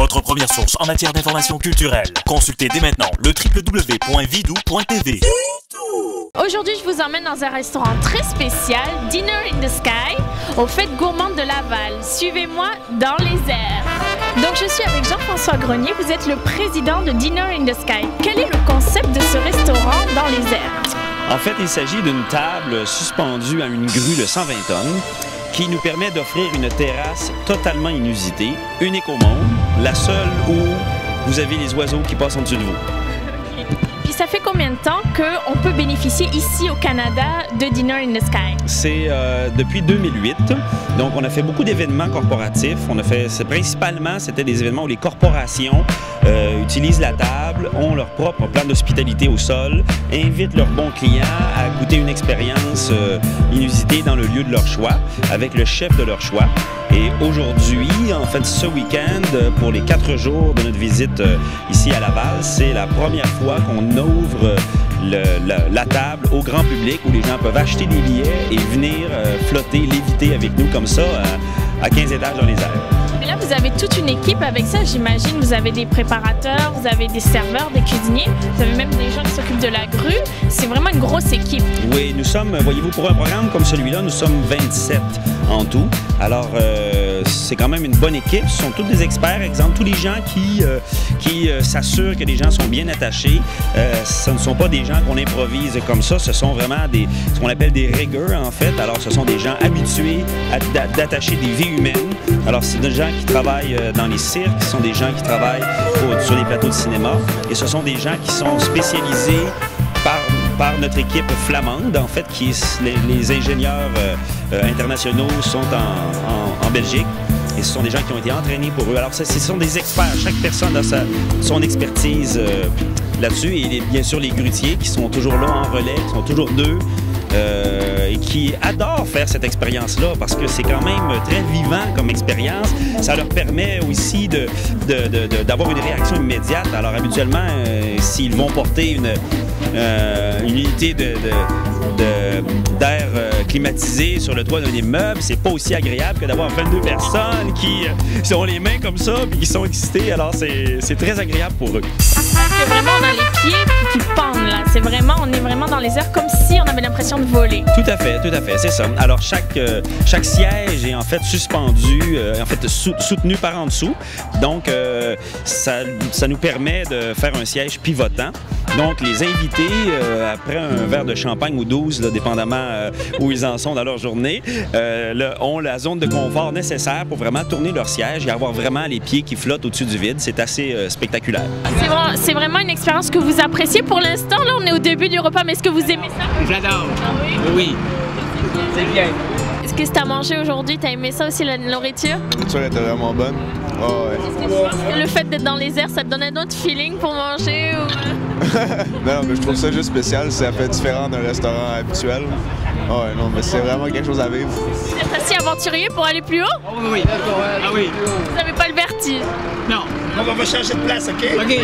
votre première source en matière d'information culturelle. Consultez dès maintenant le www.vidou.tv. Aujourd'hui, je vous emmène dans un restaurant très spécial, Dinner in the Sky, aux Fêtes Gourmandes de Laval. Suivez-moi dans les airs. Donc, je suis avec Jean-François Grenier, vous êtes le président de Dinner in the Sky. Quel est le concept de ce restaurant dans les airs? En fait, il s'agit d'une table suspendue à une grue de 120 tonnes qui nous permet d'offrir une terrasse totalement inusitée, unique au monde, la seule où vous avez les oiseaux qui passent en dessous de vous. Puis ça fait combien de temps qu'on peut bénéficier ici au Canada de Dinner in the Sky? C'est depuis 2008. Donc, on a fait beaucoup d'événements corporatifs. Principalement, c'était des événements où les corporations utilisent la table, ont leur propre plan d'hospitalité au sol, invitent leurs bons clients à goûter une expérience inusitée dans le lieu de leur choix, avec le chef de leur choix. Et aujourd'hui, en fait, ce week-end, pour les 4 jours de notre visite ici à Laval, c'est la première fois qu'on ouvre la table au grand public où les gens peuvent acheter des billets et venir flotter, léviter avec nous comme ça à 15 étages dans les airs. Mais là, vous avez toute une équipe avec ça, j'imagine. Vous avez des préparateurs, vous avez des serveurs, des cuisiniers, vous avez même des gens qui s'occupent de la grue. C'est vraiment une grosse équipe. Oui, nous sommes, voyez-vous, pour un programme comme celui-là, nous sommes 27 en tout. Alors, c'est quand même une bonne équipe. Ce sont tous des experts, exemple, tous les gens qui s'assurent que les gens sont bien attachés. Ce ne sont pas des gens qu'on improvise comme ça, ce sont vraiment ce qu'on appelle des riggers, en fait. Alors, ce sont des gens habitués d'attacher des vies humaines. Alors, c'est des gens qui travaillent dans les cirques, ce sont des gens qui travaillent sur les plateaux de cinéma, et ce sont des gens qui sont spécialisés par notre équipe flamande, en fait, les ingénieurs internationaux sont en Belgique. Et ce sont des gens qui ont été entraînés pour eux. Alors, ce sont des experts. Chaque personne a son expertise là-dessus. Et bien sûr, les grutiers qui sont toujours là en relais, qui sont toujours deux. Et qui adorent faire cette expérience-là parce que c'est quand même très vivant comme expérience. Ça leur permet aussi d'avoir une réaction immédiate. Alors habituellement, s'ils vont porter une unité d'air climatisé sur le toit d'un immeuble, c'est pas aussi agréable que d'avoir 22 personnes qui ont les mains comme ça et qui sont excitées. Alors c'est très agréable pour eux. C'est vraiment on a les pieds qui pendent là. On est vraiment dans les airs comme si on avait l'impression de voler. Tout à fait, c'est ça. Alors chaque siège est en fait suspendu, soutenu par en dessous. Donc ça nous permet de faire un siège pivotant. Donc les invités, après un verre de champagne ou 12, là, dépendamment où ils en sont dans leur journée, ont la zone de confort nécessaire pour vraiment tourner leur siège et avoir vraiment les pieds qui flottent au-dessus du vide. C'est assez spectaculaire. C'est vraiment une expérience que vous appréciez pour l'instant. Là, on est au début du repas, mais est-ce que vous aimez ça? J'adore. Ah oui? Oui. C'est bien. Est-ce que c'est à manger aujourd'hui? T'as aimé ça aussi, la nourriture? La nourriture était vraiment bonne. Oh, ouais. Est-ce que tu penses que le fait d'être dans les airs, ça te donne un autre feeling pour manger? Ou... Non, mais je trouve ça juste spécial. Ça fait différent d'un restaurant habituel. Oh, ouais, non, mais c'est vraiment quelque chose à vivre. Vous êtes assez aventurier pour aller plus haut? Oh, oui. Ah oui. Vous n'avez pas le vertige? Non. On va changer de place, OK? OK.